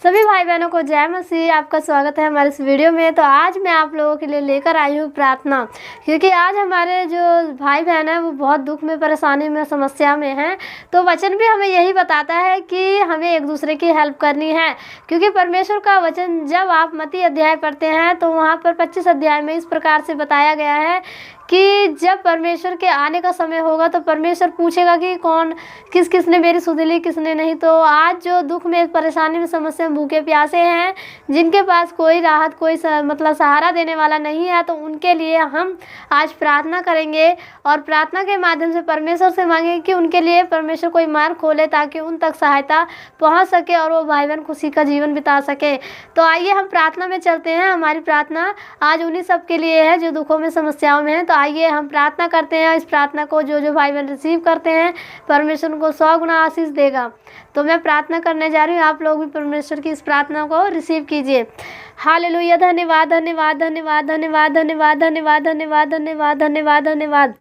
सभी भाई बहनों को जय मसीह। आपका स्वागत है हमारे इस वीडियो में। तो आज मैं आप लोगों के लिए लेकर आई हूँ प्रार्थना, क्योंकि आज हमारे जो भाई बहन हैं वो बहुत दुख में, परेशानी में, समस्या में हैं। तो वचन भी हमें यही बताता है कि हमें एक दूसरे की हेल्प करनी है, क्योंकि परमेश्वर का वचन जब आप मत्ती अध्याय पढ़ते हैं तो वहाँ पर 25 अध्याय में इस प्रकार से बताया गया है कि जब परमेश्वर के आने का समय होगा तो परमेश्वर पूछेगा कि कौन किसने मेरी सुध ली, किसने नहीं। तो आज जो दुख में, परेशानी में, समस्या में, भूखे प्यासे हैं, जिनके पास कोई राहत, कोई सहारा देने वाला नहीं है, तो उनके लिए हम आज प्रार्थना करेंगे और प्रार्थना के माध्यम से परमेश्वर से मांगेंगे कि उनके लिए परमेश्वर कोई मार्ग खोले ताकि उन तक सहायता पहुँच सके और वो भाई बहन खुशी का जीवन बिता सके। तो आइए हम प्रार्थना में चलते हैं। हमारी प्रार्थना आज उन्हीं सब के लिए है जो दुखों में, समस्याओं में है। तो आइए हम प्रार्थना करते हैं। इस प्रार्थना को जो भाई बहन रिसीव करते हैं परमेश्वर उनको 100 गुना आशीष देगा। तो मैं प्रार्थना करने जा रही हूँ, आप लोग भी परमेश्वर की इस प्रार्थना को रिसीव कीजिए। हालेलुया। धन्यवाद, धन्यवाद, धन्यवाद, धन्यवाद, धन्यवाद, धन्यवाद, धन्यवाद, धन्यवाद, धन्यवाद, धन्यवाद।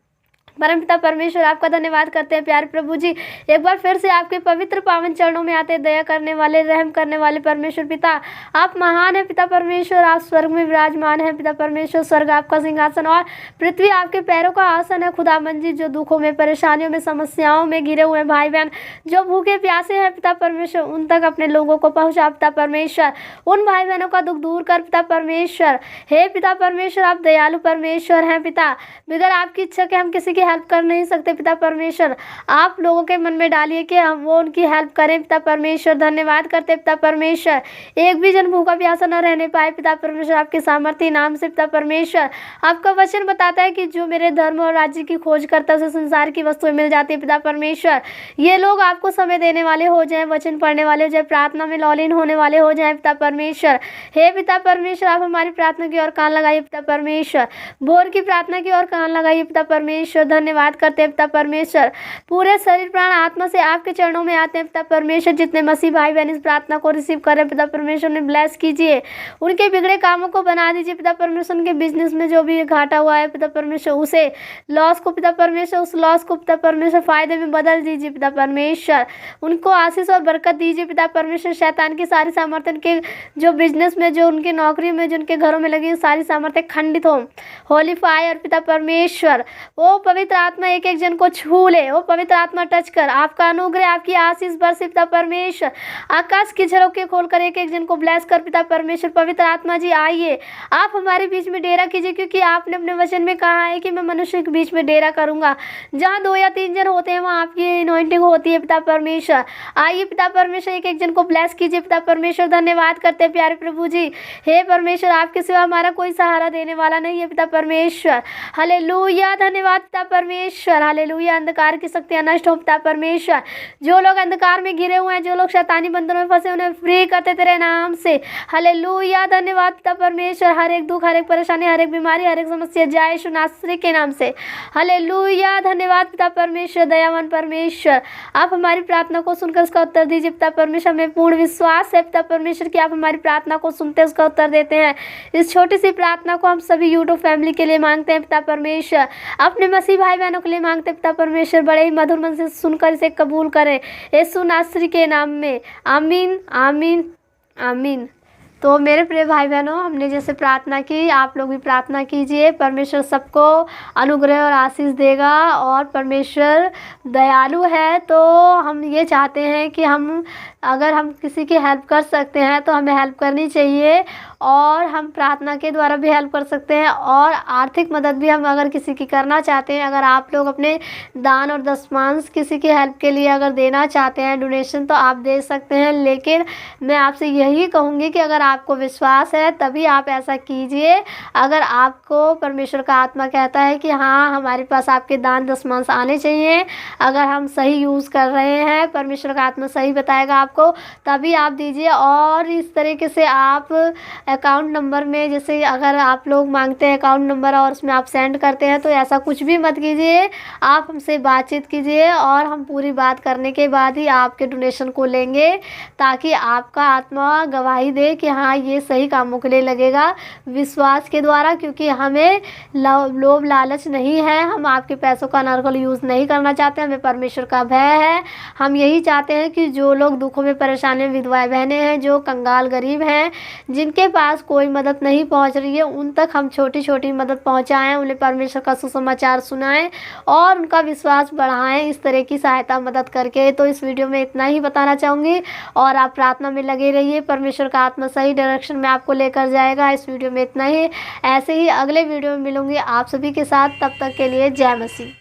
परमपिता परमेश्वर आपका धन्यवाद करते हैं प्यारे प्रभु जी। एक बार फिर से आपके पवित्र पावन चरणों में आते, दया करने वाले, रहम करने वाले परमेश्वर पिता, आप महान है पिता परमेश्वर। आप स्वर्ग में विराजमान है पिता परमेश्वर। स्वर्ग आपका सिंहासन और पृथ्वी आपके पैरों का आसन है खुदावन जी। जो दुखों में, परेशानियों में, समस्याओं में घिरे हुए भाई बहन, जो भूखे प्यासे हैं पिता परमेश्वर, उन तक अपने लोगों को पहुँचा पिता परमेश्वर। उन भाई बहनों का दुख दूर कर पिता परमेश्वर। हे पिता परमेश्वर, आप दयालु परमेश्वर हैं पिता। बगैर आपकी इच्छा के हम किसी की हेल्प कर नहीं सकते पिता परमेश्वर। आप लोगों के मन में डालिए कि हम वो उनकी हेल्प करें पिता परमेश्वर। धन्यवाद करते पिता परमेश्वर। एक भी जन भूखा प्यासा न रहने पाए पिता परमेश्वर, आपके सामर्थ्य नाम से पिता परमेश्वर। आपका वचन बताता है कि जो मेरे धर्म और राज्य की खोज करता है उसे संसार की वस्तुएं मिल जाती है पिता परमेश्वर। ये लोग आपको समय देने वाले हो जाए, वचन पढ़ने वाले हो जाए, प्रार्थना में लॉलिन होने वाले हो जाए पिता परमेश्वर। हे पिता परमेश्वर, आप हमारी प्रार्थना की ओर कान लगाइए पिता परमेश्वर। भोर की प्रार्थना की ओर कान लगाइए पिता परमेश्वर। धन्यवाद करते हैं पिता परमेश्वर। पूरे शरीर, प्राण, आत्मा से आपके चरणों में आते हैं पिता परमेश्वर। जितने मसीह भाई बहन इस प्रार्थना को रिसीव कर रहे हैं पिता परमेश्वर, ने ब्लेस कीजिए। उनके बिगड़े कामों को बना दीजिए पिता परमेश्वर। उनके बिजनेस में जो भी घाटा हुआ है पिता परमेश्वर, उसे लॉस को पिता परमेश्वर, उस लॉस को पिता परमेश्वर फायदे में बदल दीजिए पिता परमेश्वर। उनको आशीष और बरकत दीजिए पिता परमेश्वर। शैतान की सारी सामर्थ्य उनके जो बिजनेस में, जो उनकी नौकरी में, जो उनके घरों में लगी सारी सामर्थ्य खंडित हो। होली फायर पिता परमेश्वर। वो पवित्र आत्मा एक एक जन को छू ले। वो पवित्र आत्मा टच कर, आपका अनुग्रह, आपकी आशीष बरसे पिता परमेश्वर। आकाश की झरोखे खोलकर एक एक जन को ब्लेस कर पिता परमेश्वर। पवित्र आत्मा जी आइए, आप हमारे बीच में डेरा कीजिए, क्योंकि आपने अपने वचन में कहा है कि मैं मनुष्य के बीच में डेरा करूंगा। जहाँ 2 या 3 जन होते हैं वहाँ आपकी अनॉइंटिंग होती है पिता परमेश्वर। आइए पिता परमेश्वर, एक एक जन को ब्लेस कीजिए पिता परमेश्वर। धन्यवाद करते हैं प्यारे प्रभु जी। हे परमेश्वर, आपके सिवा हमारा कोई सहारा देने वाला नहीं है पिता परमेश्वर। हालेलुया। धन्यवाद पिता परमेश्वर। हालेलुया। अंधकार की शक्तियां नष्ट हो पिता परमेश्वर। जो लोग अंधकार में घिरे हुए हैं, जो लोग शैतानी बंधनों में फंसे, उन्हें फ्री करते तेरे नाम से। हालेलुया। धन्यवाद पिता परमेश्वर। हर एक दुख, हर एक परेशानी, हर एक बीमारी, हर एक समस्या जाए यीशु नासरी के नाम से। हालेलुया। धन्यवाद पिता परमेश्वर। दयावान परमेश्वर, आप हमारी प्रार्थना को सुनकर उसका उत्तर दीजिए पिता परमेश्वर। हमें पूर्ण विश्वास है पिता परमेश्वर कि आप हमारी प्रार्थना को सुनते उसका उत्तर देते हैं। इस छोटी सी प्रार्थना को हम सभी यूट्यूब फैमिली के लिए मांगते हैं पिता परमेश्वर। अपने मसीह भाई बहनों के लिए मांगते पिता परमेश्वर। बड़े ही मधुर मन से सुनकर इसे कबूल करें यीशु नासरी के नाम में। आमीन, आमीन, आमीन। तो मेरे प्रिय भाई बहनों, हमने जैसे प्रार्थना की, आप लोग भी प्रार्थना कीजिए। परमेश्वर सबको अनुग्रह और आशीष देगा और परमेश्वर दयालु है। तो हम ये चाहते हैं कि अगर हम किसी की हेल्प कर सकते हैं तो हमें हेल्प करनी चाहिए, और हम प्रार्थना के द्वारा भी हेल्प कर सकते हैं, और आर्थिक मदद भी हम अगर किसी की करना चाहते हैं। अगर आप लोग अपने दान और दशमांश किसी की हेल्प के लिए अगर देना चाहते हैं, डोनेशन, तो आप दे सकते हैं। लेकिन मैं आपसे यही कहूँगी कि अगर आपको विश्वास है तभी आप ऐसा कीजिए। अगर आपको परमेश्वर का आत्मा कहता है कि हाँ, हमारे पास आपके दान दशमांश आने चाहिए, अगर हम सही यूज़ कर रहे हैं, परमेश्वर का आत्मा सही बताएगा आपको, तभी आप दीजिए। और इस तरीके से आप अकाउंट नंबर में, जैसे अगर आप लोग मांगते हैं अकाउंट नंबर और उसमें आप सेंड करते हैं, तो ऐसा कुछ भी मत कीजिए। आप हमसे बातचीत कीजिए और हम पूरी बात करने के बाद ही आपके डोनेशन को लेंगे, ताकि आपका आत्मा गवाही दे कि हाँ ये सही कामों के लिए लगेगा, विश्वास के द्वारा, क्योंकि हमें लोभ लालच नहीं है, हम आपके पैसों का अनर्गल यूज़ नहीं करना चाहते, हमें परमेश्वर का भय है। हम यही चाहते हैं कि जो लोग दुखों में परेशानी में विधवाएं बहनें हैं, जो कंगाल गरीब हैं, जिनके पास कोई मदद नहीं पहुंच रही है, उन तक हम छोटी छोटी मदद पहुंचाएं, उन्हें परमेश्वर का सुसमाचार सुनाएं और उनका विश्वास बढ़ाएं इस तरह की सहायता मदद करके। तो इस वीडियो में इतना ही बताना चाहूँगी और आप प्रार्थना में लगे रहिए, परमेश्वर का आत्मा सही डायरेक्शन में आपको लेकर जाएगा। इस वीडियो में इतना ही, ऐसे ही अगले वीडियो में मिलूंगी आप सभी के साथ, तब तक के लिए जय मसीह।